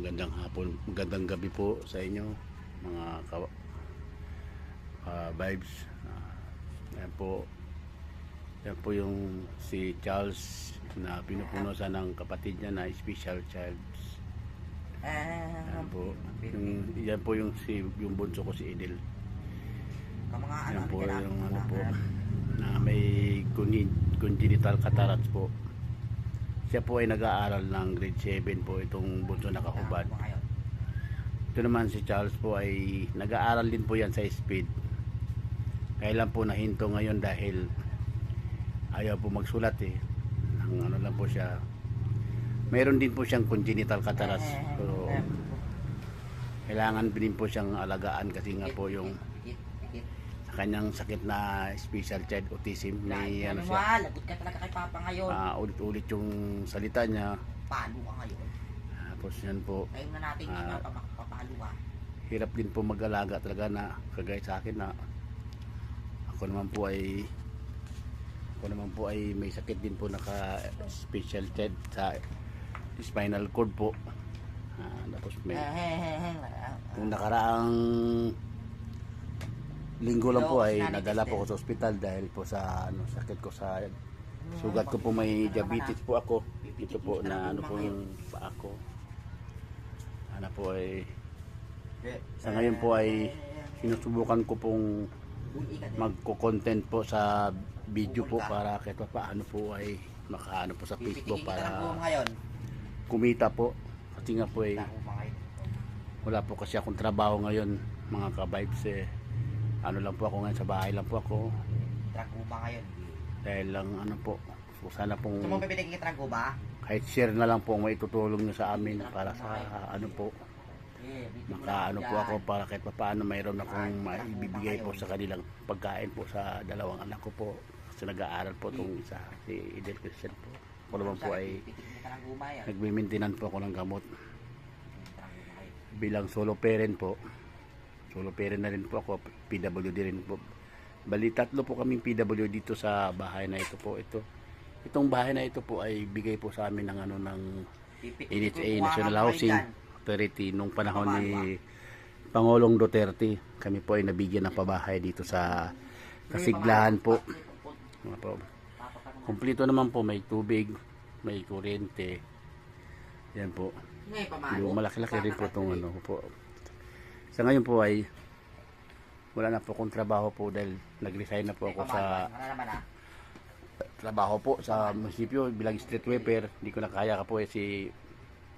Magandang hapon, magandang gabi po sa inyo mga vibes. Yan po, yan po yung si Charles na pinupunusan ng kapatid niya na special child. Yan po, yan po yung yung bunso ko si Edel. Yan po yung ano po na may congenital cataracts po. Siya po ay nag-aaral ng grade 7 po, itong bunso na kahubad. Ito naman si Charles po ay nag-aaral din po yan sa speed. Kailan po nahinto ngayon dahil ayaw po magsulat eh. Ang ano lang po siya. Mayroon din po siyang congenital cataracts. So, kailangan din po siyang alagaan kasi nga po yung sa kanyang sakit na special child autism. May ano siya. Lagot ka talaga kay Papa ngayon. Ulit-ulit yung salita niya. Palo ka ngayon. Tapos yan po. Ngayon na natin papalo ka. Hirap din po mag-alaga talaga na kagaya sa akin na ako naman po ay may sakit din po naka special child sa spinal cord po. Tapos may kung nakaraang linggo lang po ay nadala po ko sa ospital dahil po sa sakit ko sa sugat ko po, may diabetes po ako. Ito po na ano po yung paa ko. Ano po ay sa ngayon po ay sinusubukan ko pong magko-content po sa video po para kahit paano po ay makaano po sa Facebook para kumita po. Kasi nga po ay wala po kasi akong trabaho ngayon mga ka-vibes eh. Ano lang po ako ngayon, sa bahay lang po ako. Traguba ngayon. Dahil lang ano po, so sana pong Gusto mo pipili kay Traguba? kahit share na lang po ang maitutulong nyo sa amin para sa ano po, makaano po ako para kahit paano mayroon akong maibibigay po sa kanilang pagkain po sa dalawang anak ko po. Kasi nag-aaral po itong isa, si Edel Christian po. Ako naman po ay nagbimintinan po ako ng gamot. Bilang solo parent po. Solo parent na rin po ako, PWD rin po. Bali, 3 po kaming PWD dito sa bahay na ito po. Itong bahay na ito po ay bigay po sa amin ng ano ng NHA National Housing Authority nung panahon ni Pangulong Duterte. Kami po ay nabigyan ng pabahay dito sa Kasiglahan po. Kumpleto naman po, may tubig, may kuryente. Yan po. Malaki-laki rin po itong ano po. Sa ngayon po ay wala na po akong trabaho po dahil nag-resign na po ako sa trabaho po sa munisipyo bilang street sweeper. Hindi ko na kaya ka po si